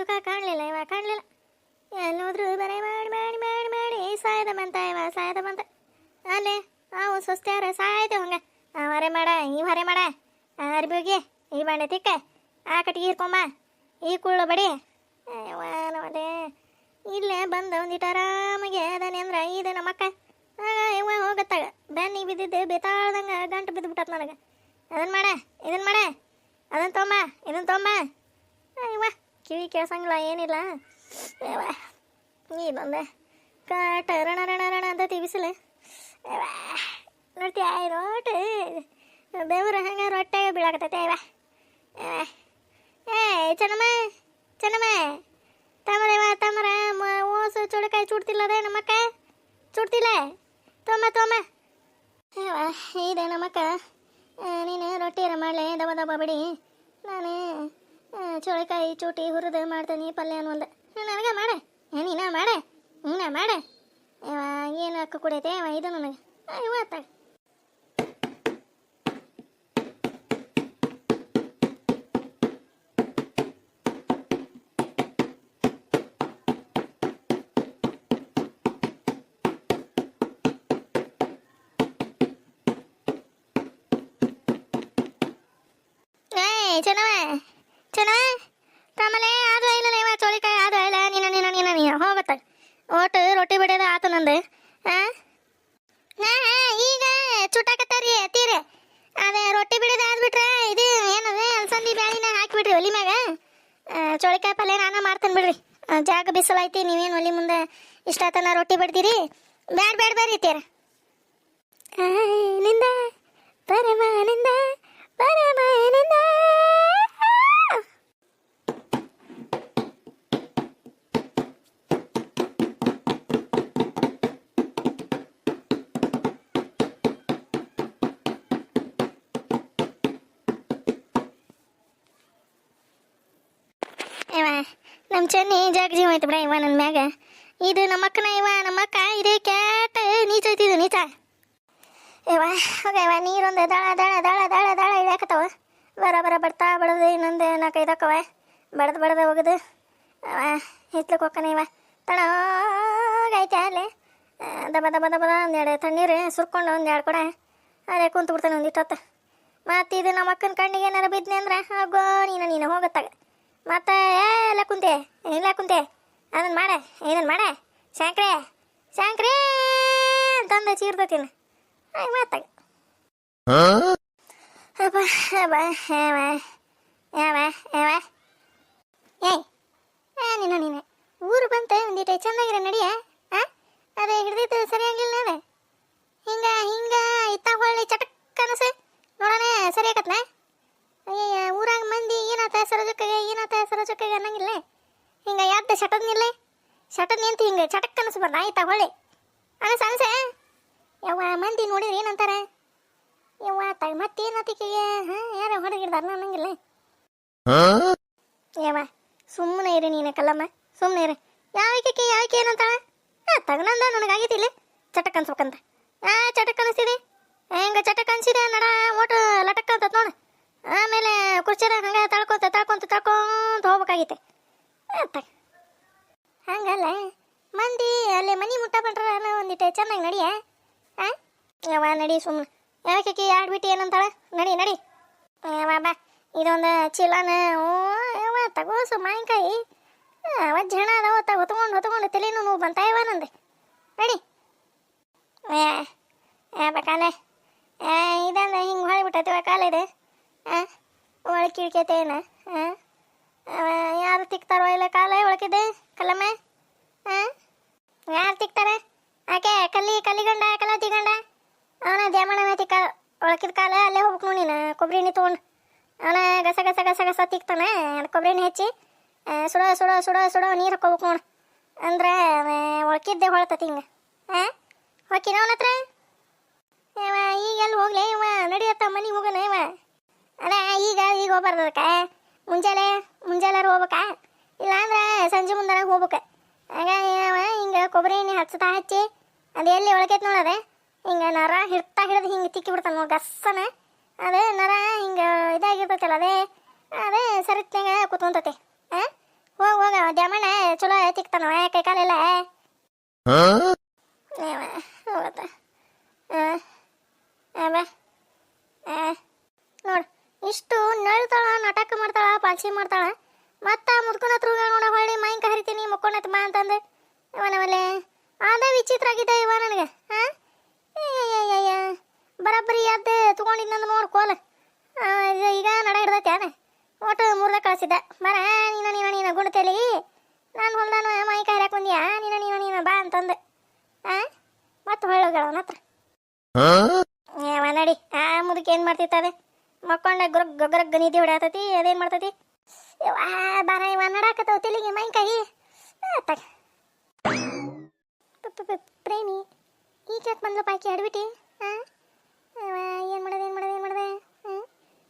ಸುಖ ಕಾಣಲಿಲ್ಲ ಇವ ಕಾಣಲಿಲ್ಲ. ಎಲ್ಲೋದ್ರು ಬರೀ ಮಾಡಿ ಮಾಡಿ ಮಾಡಿ ಮಾಡಿ ಸಾಯ್ದ ಬಂತ ಇವ ಸಾಯ್ದ ಬಂತ. ಅಲ್ಲೇ ಅವು ಸುಸ್ತ್ಯಾರ ಸಾಯ್ತು ಹಂಗೆ ಹೊರೆ ಮಾಡ ಈ ಹೊರೆ ಮಾಡ ಅರ್ಬಿಗೆ ಈ ಬಂಡೆ ತಿಕ್ಕ ಆ ಕಟ್ಟಿಗೆ ಇರ್ಕೊಂಬ ಈ ಕುಳ್ಳು ಬಡಿ ನೋಡೆ ಇಲ್ಲೇ ಬಂದ ಒಂದಿಟ್ಟು ಆರಾಮಾಗಿ ಅದಾನೆ ಅಂದ್ರೆ ಇದು ನಮ್ಮಕ್ಕ ಇವ ಹೋಗತ್ತಾಗ ಬೆನ್ನಿಗೆ ಬಿದ್ದಿದ್ದು ಬೇತಾಳ್ದಂಗೆ ಗಂಟು ಬಿದ್ದು ಬಿಟ್ಟತ್ ನನಗೆ. ಅದನ್ನು ಮಾಡ ಇದನ್ನು ಮಾಡ ಅದನ್ನು ತೊಂಬ ಇದನ್ನು ತೊಂಬ ಇವ ಕಿವಿ ಕೇಳ್ಸಂಗಿಲ್ಲ ಏನಿಲ್ಲ. ಇವ ಇದೊಂದೆ ಕಾಟ ರಣ ರಣ ರಣ ಅಂತ ತಿವಿಸಲು ನೋಡ್ತೀಯ ರೋಟು ಬೆವರು ಹಂಗೆ ರೊಟ್ಟೆಗೆ ಬೀಳಾಕತ್ತೈತೆ ಇವ. ಏ ಚೆನ್ನಮ್ಮ ಚೆನ್ನಮ್ಮ ತಮರವ ತಮರ ಓಸು ಚುಳಕಾಯಿ ಚುಡ್ತಿಲ್ಲದೆ ನಮ್ಮಕ್ಕ ಚುಡ್ತಿಲ್ಲ ತೊಂಬ ತೊಂಬ ಇದೆ ನಮ್ಮಕ್ಕ. ನೀನು ರೊಟ್ಟಿರ ಮಾಡಲೆ ದಬ ದಬ ಬಿಡಿ ನಾನು ಚುಳಕಾಯಿ ಚೂಟಿ ಹುರಿದು ಮಾಡ್ತೀನಿ ಪಲ್ಯ ಅನ್ನೊಂದು ನನಗೆ ಮಾಡೆ ನೀನ ಮಾಡೆ ನೀನ ಮಾಡೆ ಏನು ಅಕ್ಕ ಕುಡಿಯೈತೆ ಇದು ನನಗೆ ಇವತ್ತ. ಚೆನ್ನವ ಚೆನ್ನವ ತಮ್ಮಲೆ ಅದು ಇಲ್ಲ ಇವ ಚೋಳಿಕಾಯಿ ಅದು ಇಲ್ಲ ನೀನ ಹೋಗತ್ತ ಒಟ್ಟು ರೊಟ್ಟಿ ಬಿಡೋದು ಆತು ನಂದು. ಈಗ ಚುಟ್ಟಾಕತ್ತಾರಿ ತೀರೆ ಅದೇ ರೊಟ್ಟಿ ಬಿಡೋದು ಆದ್ಬಿಟ್ರೆ ಇದು ಏನದು ಅಲಸಂದಿ ಬ್ಯಾಳಿನ ಹಾಕಿಬಿಡ್ರಿ ಒಲಿ ಮ್ಯಾಗ. ಚೋಳಿಕಾಯಿ ಪಲ್ಯ ನಾನು ಮಾಡ್ತೇನೆ ಬಿಡ್ರಿ. ಜಾಗ ಬಿಸಿಲೈತಿ ನೀವೇನು ಒಲಿ ಮುಂದೆ ಇಷ್ಟ ಆತನ ರೊಟ್ಟಿ ಬಿಡ್ತೀರಿ ಬ್ಯಾಡ ಬ್ಯಾಡ ಬರ್ರಿ ತೀರ ನಿಂದ ಪರಮಾನಂದ ಪರಮಾನಂದ. ಇವ ನಮ್ಮ ಚೆನ್ನಿ ಜಗ್ ಜೀವ ಐತೆ ಬಿಡ ಇವ ನನ್ನ ಮ್ಯಾಗ. ಇದು ನಮ್ಮಕ್ಕನ ಇವ ನಮ್ಮಕ್ಕ ಇದೇ ಕ್ಯಾಟ್ ನೀಚ ಐತಿದು ನೀಚ ಇವ. ಹೋಗ ಇವ ನೀರೊಂದು ದಳ ದಳ ದಳ ದಳ ದಳ ಇಳ್ಯಾಕತ್ತವ ಬರ ಬರ ಬರ್ತಾ ಬಡದು ಇನ್ನೊಂದು 4-5 ಅಕ್ಕವ ಬಡ್ದು ಬಡ್ದು ಹೋಗುದು ಹಿತ್ಲಕ್ಕೆ ಹೋಗ್ತಾನೆ ಇವ. ತಣಗೈತೆ ಅಲ್ಲಿ ದಬ ದಬ ದಬ ಒಂದೆರಡು ತಣ್ಣೀರು ಸುರ್ಕೊಂಡು 2 ಕೊಡ ಅದೇ ಕುಂತು ಬಿಡ್ತಾನೆ ಒಂದಿಟ್ಟೊತ್ತು. ಮತ್ತು ಇದು ನಮ್ಮ ಅಕ್ಕನ ಕಣ್ಣಿಗೆ ಏನಾರು ಬಿದ್ನೆ ಅಂದ್ರೆ ಹೋಗೋ ನೀನು ಹೋಗತ್ತಾಗ ಮತ್ತು ಎಲ್ಲ ಕುಂತೆ ಇಲ್ಲ ಕುಂತೆ ಅದನ್ನು ಮಾಡೆ ಇದನ್ನು ಮಾಡೆ ಶಾಂಕ್ರೆ ಶಾಂಕ್ರೆ ಅಂತಂದು ಚೀರ್ತತೀನಿ ಮಾತಾಗ ಅಪ್ಪ ಅಬ್ಬ ಯಾವ ಯಾವ ಯಾವ ಏಯ್ ನೀನು ಊರು ಬಂತ ಒಂದಿಟ್ಟು ಚೆನ್ನಾಗಿರ ನಡಿಯ ಅದೇ ಹಿಡ್ದಿತ್ತು ಸರಿಯಾಗಿಲ್ಲ ಅದೇ ಹಿಂಗ ಇತ್ತ ಹೊಳ್ಳಿ ಚಟಕ್ ಅನಸೆ ನೋಡೋಣ ಸರಿ ಆಗತ್ನ. ಅಯ್ಯ ಊರಾಗ ಮಂದಿ ಏನಾತ ಸರಜಕ್ಕಗೆ ಅನ್ನಂಗಿಲ್ಲ ಹಿಂಗ ಯಾವ್ದು ಶಟದ್ನಿಲ್ಲ ಶಟದ್ ನಿಂತು ಹಿಂಗೆ ಚಟಕ್ ಅನಿಸ್ಬಾರ್ದು ಆಯ್ತಾ ಹೊಳ್ಳಿ ಅನಸೆ ಯವ್ವ ಮಂದಿ ನೋಡಿದ್ರೆ ಏನಂತಾರೆ ಯವ್ವ ಮತ್ತೇನತಿಕೆಗೆ ಯಾರ ಹೊರಗಿಡ್ದಾರ ಅನ್ನಂಗಿಲ್ಲ. ಯವ್ವ ಸುಮ್ಮನೆ ಇರಿ ನೀನೆ ಕಲ್ಲಮ್ಮ ಸುಮ್ಮನೆ ಇರಿ. ಯಾಕೆ ಏನಂತಾಳ ತಗನಂದ ನನಗಾಗೈತಿಲ್ಲ ಚಟಕ್ ಅನ್ಸ್ಬೇಕಂತ ಚಟಕ್ ಅನಿಸ್ತಿದೆ ಹೆಂಗ ಚಟಕ್ ಅನ್ಸಿದೆ ನಡ ಓಟು ಲಟಕ್ ಅಂತ ನೋಡು. ಆಮೇಲೆ ಕುರ್ಚಿರ ಹಂಗೆ ತಳ್ಕೊಂತ ಹೋಗ್ಬೇಕಾಗಿತ್ತೆ ಹಂಗಲ್ಲ ಮಂದಿ ಅಲ್ಲಿ ಮನೆ ಮುಟ್ಟ ಬಂಟ್ರ ಒಂದಿಟ್ಟು ಚೆನ್ನಾಗಿ ನಡಿಯ ಯಾವ ನಡಿ ಸುಮ್ಮನೆ ಯಾಕೆ ಆಡ್ಬಿಟ್ಟು ಏನಂತಾಳ ನಡಿ ಯಾವ ಬಾ ಇದೊಂದು ಚೀಲನ ಯಾವ ತಗೋಸು ಮಾವಿನಕಾಯಿ ಜನ ಅದಾವ ಹೊತ್ಕೊಂಡು ತಲೆನೂ ನೋವು ಬಂತ ಇವ ನಂದು ನಡಿ ಕಾಲೆ ಇದಂದ ಹಿಂಗೆ ಹೊಳಿಬಿಟ್ಟೈತಿವ ಕಾಲಿದೆ ಒಳಗೆ ಕಿಡ್ಕೈತೇನ ಯಾರು ತಿಕ್ತಾರೋ ಇಲ್ಲ ಕಾಲ ಒಳಕಿದೆ ಕಲ್ಲಮ್ಮ ಯಾರು ತಿಕ್ತಾರೆ ಆಕೆ ಕಲ್ಲಿಗಂಡ ಕಲ್ಲತ್ತಿಗಂಡ ಅವನ ದ್ಯಾಮಣ್ಣ ತಿಕ್ಕ ಒಳಕಿದ ಕಾಲ ಅಲ್ಲೇ ಹೋಗ್ಬೇಕು ನೋಡಿ ನೀನು ಕೊಬ್ಬರಿ ಎಣ್ಣೆ ತೊಗೊಂಡು ಅವನ ಗಸ ತಿಕ್ತಾನೆ ಕೊಬ್ಬರಿ ಎಣ್ಣೆ ಹೆಚ್ಚಿ ಸುಡೋ ನೀರು ಹಾಕೋಬೇಕು ನೋಡು ಅಂದ್ರೆ ಒಳಕಿದ್ದೆ ಹೊಳತತಿ ಹಿಂಗೆ ಹೊಕ್ಕಿನ ಅವನ ಹತ್ರ ಇವ ಈಗೆಲ್ಲಿ ಹೋಗ್ಲಿ ಇವ ನಡಿಯತ್ತ ಮನೆಗೆ ಹೋಗೋಣ ಇವ ಅದೇ ಈಗ ಹೋಗ್ಬಾರ್ದು ಅದಕ್ಕೆ ಮುಂಜಾನೆ ಹೋಗ್ಬೇಕಾ ಇಲ್ಲ ಅಂದ್ರೆ ಸಂಜೆ ಮುಂದೆ ಹೋಗ್ಬೇಕು. ಆಗ ಹಿಂಗೆ ಕೊಬ್ಬರಿ ಎಣ್ಣೆ ಹಚ್ಚಿ ಅದು ಎಲ್ಲಿ ಒಳಗೈತೆ ನೋಡದೆ ಹಿಂಗೆ ನರ ಹಿಡಿದು ಹಿಂಗೆ ತಿಕ್ಕಿ ಬಿಡ್ತಾನೆ ನೋಡಿ ಗಸ್ಸನ ಅದೇ ನರ ಹಿಂಗೆ ಇದಾಗಿರ್ತೈತಲ್ಲ ಅದೇ ಸರಿತ್ನಾಗ ಕೂತ್ಕೊಂತೈತೆ ಹೋಗ ದ್ಯಾಮಣ್ಣ ಚಲೋ ತಿಕ್ತಾನವ ಕೈ ಕಾಲೆಲ್ಲ ಹೋಗತ್ತ ನೋಡು ಇಷ್ಟು ನಳ್ತಾಳ ನಾಟಕ ಮಾಡ್ತಾಳ ಪಾಲ್ಸಿ ಮಾಡ್ತಾಳ ಮತ್ತ ಮುದ್ಕೊಂಡ ಹತ್ರ ನೋಡ ಹೊಳ್ಳಿ ಮೈಂಕ ಹರಿತೀನಿ ಮುಕ್ಕೊಂಡತ್ ಬಾ ಅಂತಂದು ಅವನವಲ್ಲೇ ಅದ ವಿಚಿತ್ರ ಆಗಿದೆ ಇವ ನನಗೆ ಬರಬ್ಬರಿ ಎದ್ದು ತಗೊಂಡಿದ್ನಂದು ನೋಡು ಕೋಲ್ ಈಗ ನಡ ಹಿಡ್ದೈತೆ ಅದ ಒಟ್ಟು ಮುರ್ದ ಕಳಿಸಿದ್ದ ಬರ ನೀನ ಗುಣತೇಲಿ ನಾನು ಹೊಲ್ದಾನು ಮೈಕ ಹರಿಯಾಕ ಬಂದ್ಯಾ ನೀನ ಬಾ ಅಂತಂದು ಮತ್ತೆ ಹೊಳ್ಳೋಗಳ ಅವನ ಹತ್ರ ನಡಿ ಆ ಮುದಕ್ಕೆ ಏನು ಮಾಡ್ತಿತ್ತದ ಮಕ್ಕೊಂಡ ಗೊಗ್ರಗ್ ನಿಧಿ ಹೊಡ್ಯಾತತಿ ಅದೇನು ಮಾಡ್ತತಿ ಬಾರ ಇವ ನಡಾಕತ್ತವ ತೆಲಿಗೆ ಮೈಕಾಯಿ ಪ್ರೇಮಿ ಈಗ ಯಾಕೆ ಬಂದ್ಲಪ್ಪ ಆಕಿ ಆಡ್ಬಿಟ್ಟು ಏನು ಮಾಡದೆ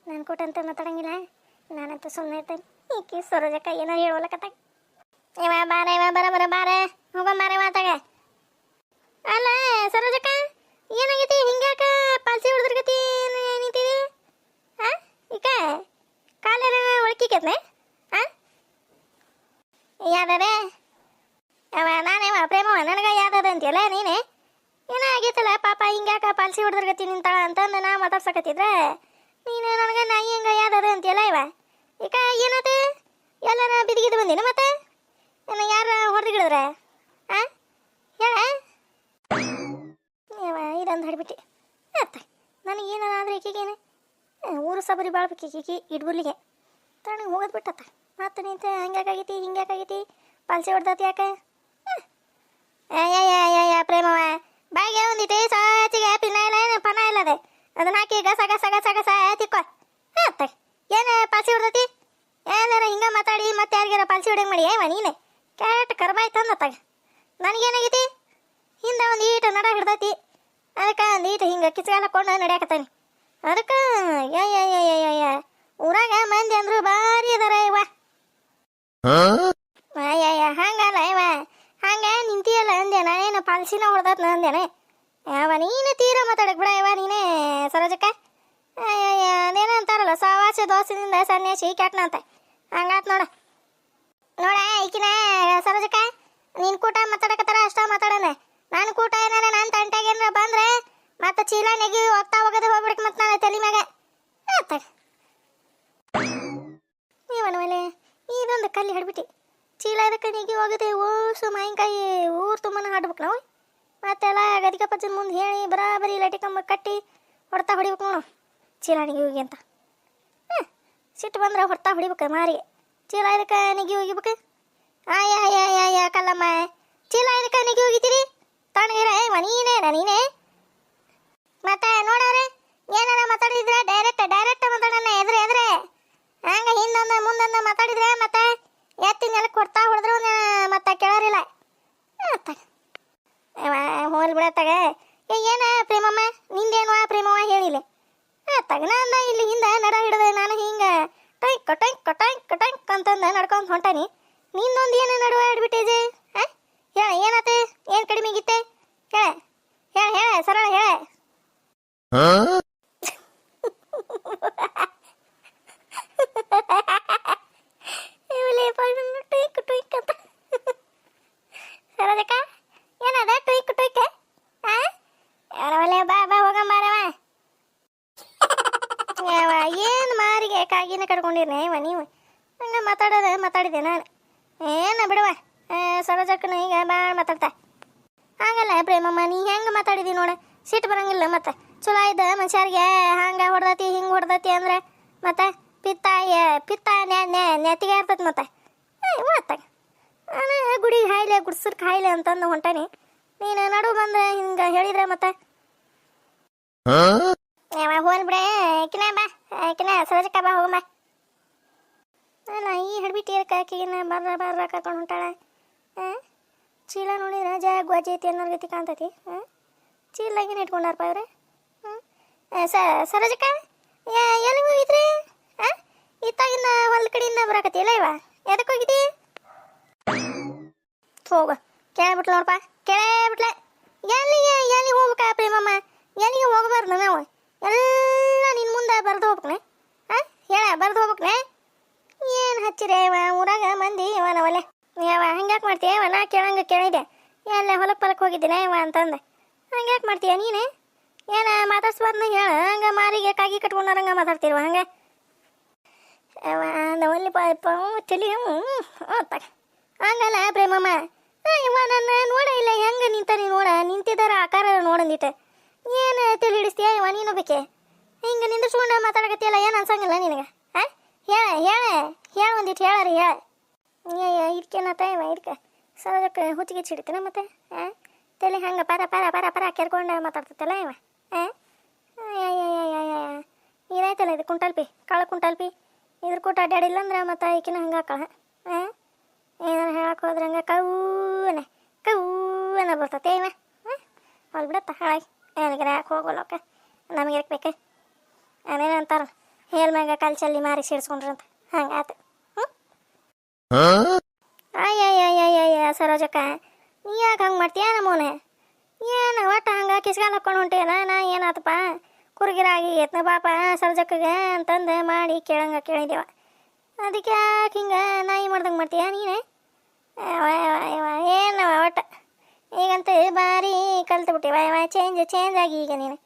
ನಾನು ಕೊಟ್ಟಂತ ಮಾತಾಡಂಗಿಲ್ಲ ನಾನಂತೂ ಸುಮ್ಮನೆ ಇರ್ತೇನೆ ಈಕಿ ಸರೋಜಕ್ಕ ಏನೋ ಹೇಳೋಲಕತ್ತ ಇವ ಬಾರ ಹೋಗ ಮಾರ ಮಾತಾಗ ಅಲ್ಲ ಸರೋಜಕ್ಕ ಏನಾಗೈತಿ ಹಿಂಗ್ಯಾಕ ಪಾಲ್ಸಿ ಹೊಡೆದ್ರಗತಿ ನಿಂತಿದೆ ಈಕ ಕಾಲೇನ ಒಳಕಿಕತ್ನೆ ಯಾವ್ದದೆ ನಾನೇವ ಪ್ರೇಮವ ನನಗ ಯಾವ್ದದ ಅಂತೀಯಲ್ಲ ನೀನೆ ಏನಾಗೈತಲ್ಲ ಪಾಪ ಹಿಂಗ್ಯಾಕ ಪಾಲ್ಸಿ ಹೊಡೆದ್ರಗತಿ ನಿಂತಾಳ ಅಂತಂದು ನಾ ಮಾತಾಡ್ಸಕತ್ತಿದ್ರೆ ನೀನು ನನಗೆ ನಾಯಿ ಹಂಗ ಯಾವ್ದದ ಅಂತೀಯಲ್ಲ ಇವ ಈಕ ಏನದ ಎಲ್ಲಾರ ಬಿದಿಗಿದ್ದು ಬಂದಿನ ಮತ್ತೆ ನನ್ನ ಯಾರ ಹೊಡೆದಿಗಿಡಿದ್ರೆ ಹೇಳ ಇದೊಂದು ಹಡ್ಬಿಟ್ಟು ಅತ್ತ ನನಗೇನಾದ್ರೆ ಈಕೆಗೇನೆ ಊರು ಸಬರಿ ಬಾಳ್ಬೇಕು ಈಕಿ ಇಡ್ಬುರ್ಲಿಗೆ ತಣ್ಣಗೆ ಹೋಗೋದು ಬಿಟ್ಟತ್ತ ಮತ್ತೆ ನಿಂತೆ ಹಿಂಗ್ಯಾಕಾಗೈತಿ ಪಾಲ್ಸಿ ಹೊಡ್ದತಿ ಯಾಕೆ ಪ್ರೇಮವ ಬಾಯಿಗೆ ಒಂದಿಟ್ಟು ಸಾಚಿಗೆ ಪನ ಇಲ್ಲದೆ ಅದನ್ನ ಹಾಕಿ ಗಸ ತಿಕ್ಕೋ ಅತ್ತ ಏನು ಪಾಲ್ಸಿ ಹೊಡ್ದತಿ ಏನಾರ ಹಿಂಗೆ ಮಾತಾಡಿ ಮತ್ತೆ ಯಾರಿಗಾರ ಪಾಲ್ಸಿ ಹೊಡೆಯಂಗೆ ಮಾಡಿ ಏವ ನೀನೆ ಕ್ಯಾಟ್ ಕರ್ಬಾಯ್ ತಂದತ್ತಾಗ ನನಗೇನಾಗೈತಿ ಹಿಂದೆ ಒಂದು ಈಟು ನಡ ಹಿಡ್ದೈತಿ ಅದಕ್ಕೆ ಒಂದು ಈಟು ಹಿಂಗೆ ಕಿಚ್ಗಾಲಕೊಂಡು ನಡೆಯಾಕತ್ತಾನೆ ಅದಕ್ಕೆ ಊರಾಗ ಮಂದಿ ಅಂದ್ರು ಭಾರಿ ಅದಾರ ಇವ ಹಂಗಲ್ಲ ಇವ ಹಂಗ ನಿಂತಿಯಲ್ಲ ಅಂದೆ ನಾನೇನು ಪಾಲ್ಸಿನ ಹೊಡೆದತ್ನ ಅಂದೇನೆ ನೀನು ತೀರ ಮಾತಾಡಕ್ ಬಿಡ ಇವ ನೀನೇ ಸರೋಜಕ್ಕ ಅದೇನೋ ಅಂತಾರಲ್ಲ ಸವಾಸ ದೋಸದಿಂದ ಸನ್ಯಾಸಿ ಕ್ಯಾಟ್ನ ಅಂತ ಹಂಗಾತ್ ನೋಡ ಈಕಿನ ಸರೋಜಕ್ಕ ನೀನು ಕೂಟ ಮಾತಾಡಕತ್ತಾರ ಅಷ್ಟ ಮಾತಾಡೋಣ ನಾನು ಕೂಟ ಏನಾರ ನಾನು ತಂಟ್ಯಾಗ ಏನಾರ ಬಂದ್ರೆ ಮತ್ತೆ ಚೀಲ ನೆಗಿ ಹೋಗ್ತಾ ಹೋಗೋದು ಹೋಗ್ಬಿಡಕ್ ಮತ್ತೆ ನಾನು ತಲೆ ಮ್ಯಾಗ ಇವನ ಮೇಲೆ ಇದೊಂದು ಕಲ್ಲಿ ಹಿಡ್ಬಿಟ್ಟು ಚೀಲ ಇದಕ್ಕೆ ನೆಗಿ ಹೋಗದೆ ಓಸು ಮಾಯಿನ್ಕಾಯಿ ಊರು ತುಂಬನ ಹಾಡ್ಬೇಕು ನಾವು ಮತ್ತೆಲ್ಲ ಗದಿಕ ಪಚ್ಚದ ಮುಂದೆ ಹೇಳಿ ಬರಾಬರಿ ಲಟಿ ಕಂಬ ಕಟ್ಟಿ ಹೊಡ್ತಾ ಹೊಡಿಬೇಕು ನೋಡು ಚೀಲ ನೆಗಿ ಹೋಗಿ ಅಂತ ಸಿಟ್ಟು ಬಂದ್ರೆ ಹೊಡ್ತಾ ಹೊಡಿಬೇಕು ಮಾರಿಗೆ ಚೀಲ ಇದಕ್ಕೆ ನೆಗಿ ಹೋಗಿಬೇಕು ಕಲ್ಲಮ್ಮ ಚೀಲ ಇದಕ್ಕೆ ನೆಗಿ ಹೋಗಿತೀರಿ ತಣ್ಣಗಿರ ನೀನೇ ಮತ್ತೆ ನೋಡವ್ರೆ ಏನಾರ ಮಾತಾಡಿದ್ರೆ ಡೈರೆಕ್ಟ್ ಮಾತಾಡೋಣ ಎದ್ರೆ ಹಂಗ ಹಿಂದೊಂದು ಮುಂದೊಂದು ಮಾತಾಡಿದ್ರೆ ಮತ್ತೆ ಎತ್ತಿ ನೆಲಕ್ಕೆ ಕೊಡ್ತಾ ಹೊಡೆದ್ರು ಮತ್ತೆ ಕೇಳೋರಿಲ್ಲ ಹೋಲ್ ಬಿಡತ್ತಾಗ ಏನ ಪ್ರೇಮಮ್ಮ ನಿಂದೇನು ಪ್ರೇಮವ್ವ ಹೇಳಿಲ್ಲ ನಾನು ಇಲ್ಲಿ ಹಿಂದೆ ನಡ ಹಿಡಿದೆ ನಾನು ಹಿಂಗೆ ಟೊಂಕ್ ಅಂತಂದು ನಡ್ಕೊಂಡು ಹೊಂಟಾನಿ ನಿಂದೊಂದು ಏನು ನಡುವ ಹಿಡ್ಬಿಟ್ಟಿದೆ ಹೇಳ ಏನಾತೆ ಏನು ಕಡಿಮೆ ಆಗಿತ್ತೆ ಹೇಳ ಸರಳ ಹೇಳ ಸರೋಜಕ್ಕ ಏನದ ಟುಯ್ಕ್ ಬಾ ಹೋಗಂಬಾರವ ಏನು ಮಾರಿಗೆ ಕಾಗಿನ ಕಡ್ಕೊಂಡಿರ್ನೆ ನೀವು ಹಂಗೆ ಮಾತಾಡಿದೆ ನಾನು ಏನು ಬಿಡುವ ಸರೋಜಕ್ಕನ ಈಗ ಭಾಳ ಮಾತಾಡ್ತಾ ಹಂಗಲ್ಲ ಪ್ರೇಮಮ್ಮ ನೀ ಹೆಂಗೆ ಮಾತಾಡಿದಿ ನೋಡ ಸಿಟ್ಟು ಬರಂಗಿಲ್ಲ ಮತ್ತೆ ಚಲೋ ಇದ್ದ ಮನುಷ್ಯರಿಗೆ ಹಂಗೆ ಹೊಡ್ದತಿ ಹಿಂಗೆ ಹೊಡ್ದತಿ ಅಂದ್ರೆ ಮತ್ತೆ ಪಿತ್ತ ನೆತ್ತಿಗೆ ಇರ್ತೈತಿ ಮತ್ತೆ ನಾನು ಗುಡಿಗೆ ಹಾಯ್ಲೆ ಗುಡ್ಸರ್ಕ್ ಹಾಯ್ಲೆ ಅಂತಂದು ಹೊಂಟಾನಿ ನೀನು ನಡು ಬಂದ್ರೆ ಹಿಂಗೆ ಹೇಳಿದ್ರೆ ಮತ್ತೆ ಹೋಲ್ ಬಿಡೆ ಕಿನ ಸರೋಜಕ್ಕ ಬಾ ಹೋಗಮ್ಮ ಅಲ್ಲ ಈ ಹಿಡ್ಬಿಟ್ಟು ಆಕಿನ ಬರ್ರ ಕರ್ಕೊಂಡು ಹೊಂಟಾಳೆ ಚೀಲ ನೋಡಿದ್ರೆ ಗ್ವಾಜಿ ಐತಿ ಅನ್ನೋ ಗತಿ ಕಾಣ್ತೈತಿ ಚೀಲಾಗೇನು ಇಟ್ಕೊಂಡಾರಪ್ಪ ಇವ್ರೆ ಸರೋಜಕ್ಕ ಎಲ್ಲಿಗೆ ಹೋಗಿದ್ರಿ ಇತ್ತಾಗಿಂದ ಹೊಲ ಕಡೆಯಿಂದ ಬರಾಕತ್ತಿಲ್ಲ ಇವ ಎದಕ್ಕೆ ಹೋಗಿದ್ದಿ ಹೋಗ ಕೇಳ್ಬಿಟ್ಲ ನೋಡಪ್ಪ ಕೇಳೇಬಿಟ್ಲೆ ಎಲ್ಲಿಗೆ ಹೋಗ್ಬೇಕ ಪ್ರೇಮಮ್ಮ ಎಲ್ಲಿಗೆ ಹೋಗಬಾರ್ದು ನಾವು ಎಲ್ಲ ನಿನ್ನ ಮುಂದೆ ಬರೆದು ಹೋಗ್ಬೇಕನೆ ಹೇಳ ಬರೆದು ಹೋಗ್ಬೇಕನೆ ಏನು ಹಚ್ಚಿರೇ ಊರಾಗ ಮಂದಿ ಇವನ ಹೋಗಿದ್ದೀನಿ ಇವ ಅಂತಂದೆ. ಹಂಗೆ ಯಾಕೆ ಮಾಡ್ತೀಯ ನೀನು? ಏನು ಮಾತಾಡ್ಸ್ಬಾರ್ದು ಹೇಳ, ಹಂಗೆ ಮಾರಿಗೆ ಕಾಗಿ ಕಟ್ಕೊಂಡಾರಂಗೆ ಮಾತಾಡ್ತಿರುವ ಹಂಗೆ. ಒಲ್ಲಿ ಪಾಪ ತಲೆ ಹಂಗಲ್ಲ ಪ್ರೇಮಮ್ಮ. ಇವ ನನ್ನ ನೋಡ ಇಲ್ಲ ಹೆಂಗೆ ನಿಂತಾನೆ ನೋಡ, ನಿಂತಿದ್ದಾರ ಆಕಾರ ನೋಡಂದಿಟ್ಟು. ಏನು ತಲೆ ಹಿಡಿಸ್ತೀಯ ಇವ ನೀನು ಬೇಕೆ? ಹಿಂಗೆ ನಿಂದಿಸ್ಕೊಂಡು ಮಾತಾಡಕತ್ತಿಯಲ್ಲ, ಏನು ಅನ್ಸಂಗಿಲ್ಲ ನಿನಗೆ? ಹಾಂ ಹೇಳ ಹೇಳ ಹೇಳ ಒಂದಿಟ್ಟು ಹೇಳರಿ ಹೇಳ. ಇದಕ್ಕೇನತ್ತ ಇವ ಇದಕ್ಕೆ ಸರೋಜಕ್ಕೆ ಹುಚ್ಚಿಗೆ ಹಿಡಿತಾನೆ ಮತ್ತೆ. ಹಾಂ ತಲೆ ಹಂಗೆ ಪರ ಪರ ಪರ ಪರ ಕೆರ್ಕೊಂಡು ಮಾತಾಡ್ತತ್ತಲ್ಲ ಇವ. ಹಾಂ ಇದಾಯ್ತಲ್ಲ ಇದು ಕುಂಟಲ್ಪಿ, ಕಾಳು ಕುಂಟಲ್ಪಿ. ಇದ್ರ ಕೂಟ ಅಡ್ಡಾಡಿಲ್ಲ ಅಂದ್ರೆ ಮತ್ತೆ ಈಕಿನ ಹಂಗೆ ಹಾಕಳ. ಹಾಂ ಏನಾರು ಹೇಳಕ್ಕೆ ಹೋದ್ರೆ ಹಂಗೆ ಕವ್ವನ ಬರ್ತತೆ ಇವ. ಹಾಂ ಹೊಲ್ ಬಿಡತ್ತ ಹಾಳಾಗಿ ಏನಿಗೆ ಯಾಕೆ ಹೋಗೋಲ್ಲೋಕೆ ನಮಗೆ ಇರ್ಬೇಕು. ಅದೇನು ಅಂತಾರ ಹೇಲ್ ಮ್ಯಾಗ ಕಾಲು ಚಲ್ಲಿ ಮಾರಿ ಸಿಡಿಸ್ಕೊಂಡ್ರಂತ ಹಂಗೆ ಆತು. ಅಯ್ಯಯ್ಯಯ್ಯಯ್ಯ ಸರೋಜಕ್ಕ, ನೀ ಯಾಕೆ ಹಂಗೆ ಮಾಡ್ತೀಯ ನಮ್ಮೋನೆ? ಏನು ಒಟ್ಟು ಹಂಗೆ ಕಿಸ್ಗಾಲ ಹಾಕೊಂಡು ಹೊಂಟೇನ? ನಾ ಏನಾತಪ್ಪ ಕುರುಗಿರಾಗಿ ಎತ್ನ ಪಾಪ ಸರೋಜಕ್ಕಗೆ ಅಂತಂದು ಮಾಡಿ ಕೇಳಿದೇವ. ಅದಕ್ಕೆ ಯಾಕೆ ಹಿಂಗೆ ನಾಯಿ ಮಾಡ್ದಂಗೆ ಮಾಡ್ತೀಯ ನೀನು? ಏನವ ಒಟ್ಟು ಈಗಂತೂ ಭಾರಿ ಕಲ್ತು ಬಿಟ್ಟಿವ ಚೇಂಜ್ ಆಗಿ ಈಗ ನೀನು.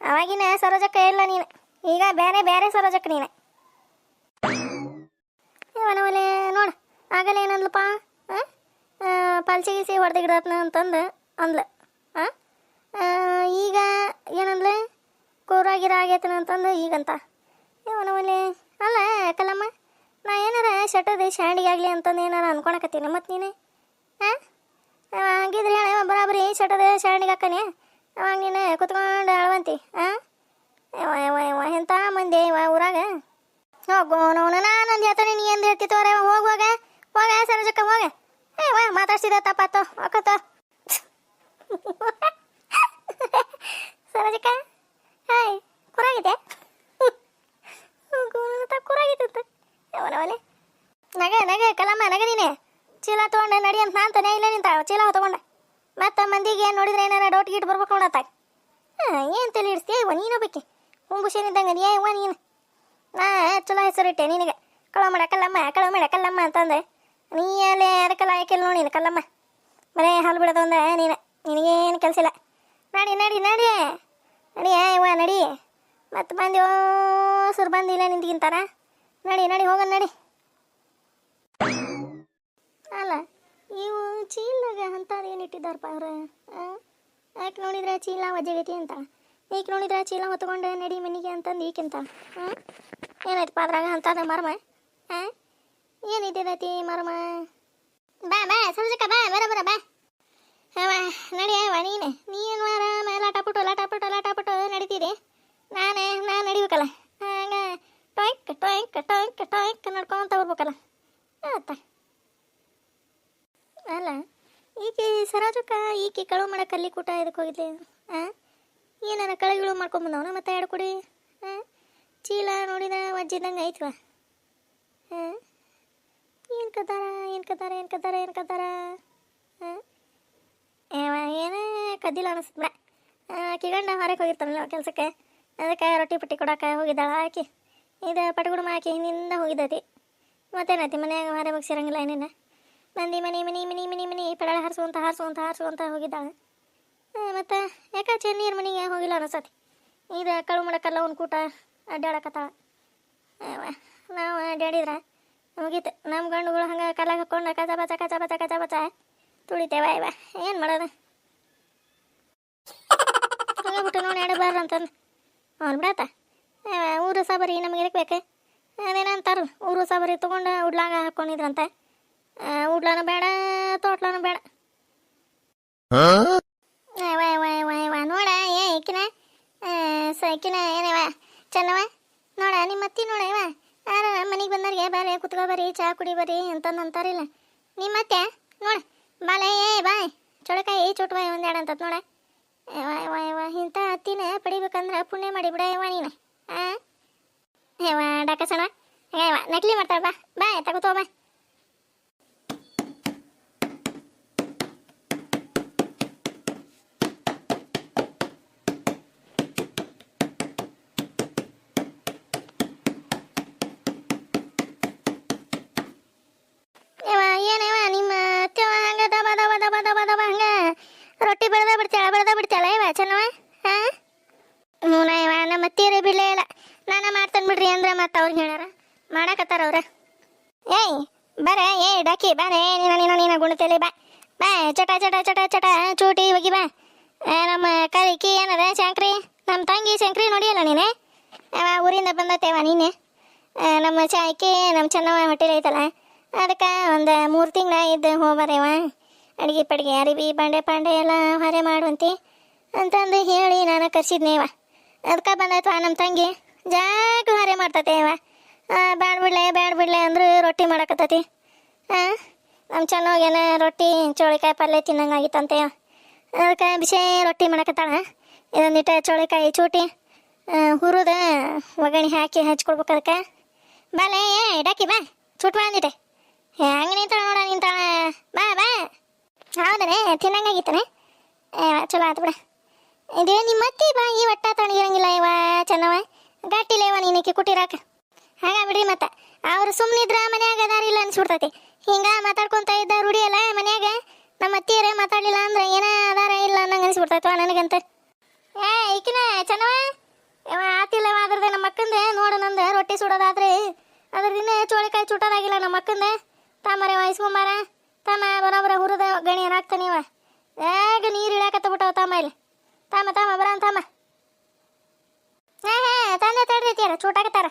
ಅವಾಗಿನ ಸರೋಜಕ್ಕ ಇಲ್ಲ ನೀನು, ಈಗ ಬೇರೆ ಬೇರೆ ಸರೋಜಕ್ಕ ನೀನು. ಇವನವಲೆ ನೋಡು ಆಗಲ್ಲ ಏನಂದ್ಲಪ್ಪ, ಪಲ್ಚಿ ಗಿಸಿ ಹೊಡೆದಿಗಿಡತ್ನ ಅಂತಂದು ಅಂದ್ಲು. ಹಾಂ ಈಗ ಏನಂದ್ಲು ಕೂರಾಗಿರ ಆಗೈತನ ಅಂತಂದು ಈಗಂತ. ಇವನವಲೆ ಅಲ್ಲ ಕಲ್ಲಮ್ಮ, ನಾ ಏನಾರ ಶಟದ ಶಾಂಡಿಗೆ ಆಗಲಿ ಅಂತಂದು ಏನಾರ ಅನ್ಕೊಳಕತ್ತೀನಿ ಮತ್ತು ನೀನು. ಹಾಂ ಹಂಗಿದ್ರೆ ಹೇಳ ಬರಾಬರಿ ಶಟದ ಶಾಂಡಿಗೆ ಹಾಕನೆ ಅವಾಗ ನೀನು ಕುತ್ಕೊಂಡು ಅಳವಂತಿ. ಹಾಂ ಎಂಥ ಮಂದಿ ಇವ ಊರಾಗ ಹೋಗು ನೋನು ನಾನೊಂದು ಹೇಳ್ತಾನೆ ನೀ ಎಂದು ಹೇಳ್ತಿ ತೋರೆ ಹೋಗುವಾಗ ಹೋಗ ಸರೋಜಕ್ಕ ಹೋಗ. ಮಾತಾಡ್ಸಿದ ತಪ್ಪಾತು ಅಕ್ಕತ್ತ ಸರೋಜಕ್ಕ. ಹಾಯ್ ಕುರಾಗಿದೆ ಕುರಾಗಿತ್ತು ಅವನವಲೆ ನಗ ಕಲಮ್ಮ ನಗ ನೀನೆ. ಚೀಲ ತೊಗೊಂಡೆ ನಡಿ ಅಂತ ನಾನು ತಾನೇ ಇಲ್ಲ ನಿಂತ ಚೀಲ ತೊಗೊಂಡೆ. ಮತ್ತು ಮಂದಿಗೆ ಏನು ನೋಡಿದ್ರೆ ಏನಾರ ಡೌಟ್ ಗೀಟ್ ಬರ್ಬೇಕು ನೋಡತ್ತಾಗ. ಏನು ತಲೆ ಹಿಡಿಸ್ತೀಯ ಇವ ನೀನು ಬೇಕಿ ಹುಂಬುಷೇನಿದ್ದಂಗೆ ನೀ ಇವ ನೀನು. ನಾ ಚಲೋ ಹೆಸರಿಟ್ಟೆ ನಿನಗೆ ಕಳವ ಮಾಡಕ್ಕಲ್ಲಮ್ಮ ಅಂತಂದೆ. ನೀ ಅಲ್ಲೇ ಅದಕ್ಕೆಲ್ಲ ಆಯ್ಕೆಲ್ಲ ನೋಡಿ ನೀನು ಕಲ್ಲಮ್ಮ. ಬರೇ ಹಾಲು ಬಿಡೋದೊಂದ ನಿನಗೇನು ಕೆಲಸ ಇಲ್ಲ. ನಡಿ ನಡಿ ನಡಿ ನಡಿ ಇವ ನಡಿ. ಮತ್ತು ಬಂದು ಸುರ್ ಬಂದಿಲ್ಲ ನಿಂತ್ಗಿಂತಾರ. ನಡಿ ನಡಿ ಹೋಗೋಣ ನಡಿ. ಅಲ್ಲ ಇವು ಚೀಲದಾಗ ಅಂಥದ್ದು ಏನು ಇಟ್ಟಿದ್ದಾರಪ್ಪ ಅವ್ರು? ಯಾಕೆ ನೋಡಿದ್ರೆ ಚೀಲ ವಜ್ಜಾಗೈತಿ ಅಂತ, ಈಗ ನೋಡಿದ್ರೆ ಚೀಲ ಹೊತ್ಕೊಂಡು ನಡಿ ಮನೆಗೆ ಅಂತಂದು ಈಗಿಂತ. ಏನಾಯ್ತಪ್ಪ ಅದ್ರಾಗ ಅಂಥದ್ದು ಮರ್ಮ? ಏನಿದ್ದೈತಿ ಮರ್ಮ? ಬಾ ಸರೋಜಕ್ಕ ಬಾ ಬರ ಬಾ. ನಡಿ ನೀನು ಆರಾಮ ಲಾಟಾಪುಟ್ಟು ನಡೀತೀರಿ. ನಾನು ನಡಿಬೇಕಲ್ಲ ಹಂಗೆ ಟೊಯ್ಕ್ ನಡ್ಕೊಂತ ಬರ್ಬೇಕಲ್ಲ ಆತ. ಅಲ್ಲ ಈಕೆ ಸರೋಜಕ್ಕ ಈಕೆ ಕಳುವು ಮಾಡಕ್ಕೆ ಅಲ್ಲಿ ಕೂಟ ಇದಕ್ಕೆ ಹೋಗಿದ್ಲಿ. ಏನಾರ ಕಳೆಗಳು ಮಾಡ್ಕೊಂಬಂದವನ ಮತ್ತೆ ಎರಡು ಕುಡಿ. ಚೀಲ ನೋಡಿದ ವಜ್ಜಿದ್ದಂಗೆ ಐತ್ವ. ಏನು ಕದ್ದಾರ ಏನೇ ಕದ್ದಿಲ್ಲ ಅನಿಸ್ತು ಬಿಡ. ಆಕಿ ಗಂಡ ಹೊರಗೆ ಹೋಗಿರ್ತಾನಲ್ಲ ಕೆಲಸಕ್ಕೆ, ಅದಕ್ಕೆ ರೊಟ್ಟಿ ಪಟ್ಟಿ ಕೊಡೋಕೆ ಹೋಗಿದ್ದಾಳ ಆಕಿ. ಇದು ಪಟಗುಡುಮ ಆಕಿ ಹಿಂದಿಂದ ಹೋಗಿದ್ದತಿ. ಮತ್ತೇನೈತಿ ಮನ್ಯಾಗ ಹೊರೆ ಮುಗಿಸಿರಂಗಿಲ್ಲ ಏನೇನು ಮಂದಿ ಮನಿ ಪೆಡಳ ಹಾರಿಸುವಂತ ಹೋಗಿದ್ದಾಳೆ. ಮತ್ತು ಯಾಕೆ ನೀರು ಮನೆಗೆ ಹೋಗಿಲ್ಲ ಅನಿಸತಿ. ಇದು ಕಳು ಮಾಡಕ್ಕಲ್ಲ ಒಂದು ಕೂಟ ಅಡ್ಡಾಡಕತ್ತಾಳ. ನಾವು ಅಡ್ಡಾಡಿದ್ರೆ ಮುಗೀತು. ನಮ್ಮ ಗಂಡುಗಳು ಹಂಗೆ ಕಲ್ಲಾಗ ಹಾಕ್ಕೊಂಡು ಕಚ ಬಚ ತುಳಿತೇವ ಇವ ಏನು ಮಾಡೋದು? ಹಂಗೆ ಬಿಟ್ಟು ನೋಡಿ ಆಡಬಾರ್ದು ಅಂತಂದು ಅವ್ನು ಬಿಡತ್ತ. ಊರು ಸಾಬರಿ ನಮಗೆ ಇರಬೇಕು. ಅದೇನಂತಾರ ಊರು ಸಾಬರಿ ತೊಗೊಂಡು ಉಡ್ಲಾಗ ಹಾಕ್ಕೊಂಡಿದ್ರಂತೆ. ಉಡ್ಲಾನು ಬೇಡ ತೋಟ್ಲಾನು ಬೇಡ. ನೋಡ ಈಕಿನ ಏನವ ಚೆನ್ನವ ನೋಡ ನಿಮ್ಮ ಅತ್ತಿ ನೋಡ ಇವ ಯಾರು ಮನೆಗೆ ಬಂದವ್ರಿಗೆ ಬಾರೆ ಕುತ್ಕೋ ಬರ್ರಿ ಚಹಾ ಕುಡಿ ಬರ್ರಿ ಅಂತಂದು ಅಂತಾರಿಲ್ಲ. ನಿಮ್ಮ ಅತ್ತೆ ನೋಡ ಬಾಲೆ ಬಾಯ್ ಚೊಳಕಾಯಿ ಚೋಟ್ವಾಯ್ ಒಂದೆರಡು ಅಂತತ್ ನೋಡ. ಇಂಥ ಅತ್ತಿನ ಪಡಿಬೇಕಂದ್ರೆ ಪುಣ್ಯ ಮಾಡಿ ಬಿಡ ಇವ ನೀನು. ಡಾಕಸಣ ನಕಲಿ ಮಾಡ್ತಾಳ ಬಾ ತಗೋತೋ ಬಾ. ರೊಟ್ಟಿ ಬೆಳೆದ ಚೆನ್ನವ ಹಾಂ ಹ್ಞೂ ಇವ ನಮ್ಮ ಅತ್ತಿಯರೇ ಬಿಡಲೇ ಇಲ್ಲ ನಾನು ಮಾಡ್ತಾನೆ ಬಿಡ್ರಿ ಅಂದ್ರೆ ಮತ್ತೆ ಅವ್ರಿಗೆ ಹೇಳ್ಯಾರ ಮಾಡಕತ್ತಾರ ಅವ್ರ ಏಯ್ ಬರ ಏ ಡಾಕಿ ಬಾರೆ ನೀನ ಗುಣತೇಲಿ ಬಾ ಬಾ ಚಟ ಚಟ ಚಟ ಚಟ ಚೂಟಿ ಹೋಗಿ ಬಾ ನಮ್ಮ ಕಲಿಕಿ ಏನದ ಶಂಕ್ರಿ ನಮ್ಮ ತಂಗಿ ಶಂಕ್ರಿ ನೋಡಿಯಲ್ಲ ನೀನೆ ಊರಿಂದ ಬಂದತ್ತೇವ ನೀನೆ ನಮ್ಮ ಚಾಯ್ಕಿ ನಮ್ಮ ಚೆನ್ನವ ಹೋಟೆಲ್ ಐತಲ್ಲ ಅದಕ್ಕೆ ಒಂದು 3 ತಿಂಗಳ ಇದ್ದು ಹೋಗ್ಬಾರೇವ ಅಡುಗೆ ಪಡ್ಗೆ ಅರಿವಿ ಪಾಂಡೆ ಎಲ್ಲ ಹೊರೆ ಮಾಡುವಂತಿ ಅಂತಂದು ಹೇಳಿ ನಾನು ಕರ್ಸಿದ್ನೇವ ಅದಕ್ಕೆ ಬಂದೈತವ ನಮ್ಮ ತಂಗಿ ಜಾಗ ಹೊರೆ ಮಾಡ್ತತೇವ ಬ್ಯಾಡ ಬಿಡ್ಲೆ ಅಂದ್ರೆ ರೊಟ್ಟಿ ಮಾಡಕತ್ತತಿ ನಮ್ಮ ಚೆನ್ನಾಗೇನ ರೊಟ್ಟಿ ಚೋಳಿಕಾಯಿ ಪಲ್ಯ ತಿನ್ನಂಗಾಗಿತ್ತಂತೆ ಅದಕ್ಕೆ ಬಿಸಿ ರೊಟ್ಟಿ ಮಾಡಕತ್ತಾಳ ಇದೊಂದಿಟ್ಟು ಚೋಳಿಕಾಯಿ ಚೂಟಿ ಹುರಿದ ಒಗ್ಗರಣೆ ಹಾಕಿ ಹಚ್ಕೊಡ್ಬೇಕು ಅದಕ್ಕೆ ಬಾಲೆ ಡಾಕಿ ಬಾ ಚೂಟ್ ಬಂದಿಟ್ಟೆ ಹಂಗೆ ನಿಂತಾಳ ನೋಡ ನಿಂತಾಳ ಬಾ ಹೌದನೇ ತಿನ್ನಂಗಾಗಿತ್ತಾನೆ ಚಲೋ ಆತು ಬಿಡ ಇದೇ ನಿಮ್ಮ ಅತ್ತಿ ಬಾ ಈ ಒಟ್ಟ ತಣ್ಣಗಿರಂಗಿಲ್ಲ ಇವ ಚೆನ್ನವ ಗಟ್ಟಿಲ್ಲ ಇವ ನೀನಕ್ಕೆ ಕುಟ್ಟಿರಾಕ ಹಾಗ ಬಿಡ್ರಿ ಮತ್ತೆ ಅವ್ರು ಸುಮ್ಮನಿದ್ರ ಮನ್ಯಾಗ ಅದಾರಿಲ್ಲ ಅನ್ಸ್ಬಿಡ್ತೈತಿ ಹಿಂಗ ಮಾತಾಡ್ಕೊಂತ ಇದ್ದ ರೂಢಿಯಲ್ಲ ಮನ್ಯಾಗ ನಮ್ಮ ಅತ್ತಿಯರೇ ಮಾತಾಡಲಿಲ್ಲ ಅಂದ್ರೆ ಏನ ಅದಾರ ಇಲ್ಲ ಅನ್ನಂಗೆ ಅನ್ಸ್ಬಿಡ್ತೈತವ ನನಗಂತ ಈಕಿನ ಚೆನ್ನವ ಇವ ಆತಿಲ್ಲವ ಅದ್ರದ್ದು ನಮ್ಮ ಅಕ್ಕಂದೆ ನೋಡು ನಂದು ರೊಟ್ಟಿ ಸುಡೋದಾದ್ರೆ ಅದ್ರದಿನ ಚೋಳಿಕಾಯಿ ಚುಟ್ಟೋದಾಗಿಲ್ಲ ನಮ್ಮ ಅಕ್ಕಂದೆ ತಾಮರೆ ವಹಿಸ್ಕೊಂಬಾರ ತಮ್ಮ ಬರೋಬ್ಬರ ಹುರಿದ ಗಣಿ ಹಾಕ್ತಾನಿವ ಯಾಗ ನೀರು ಇಳಾಕತ್ತ ಬಿಟ್ಟವ ತಮ್ಮ ಇಲ್ಲಿ ತಾಮ ಬರ ತಮ್ಮ ತಂದೆ ತಡ್ರಿ ಚೂಟಾಕತ್ತಾರ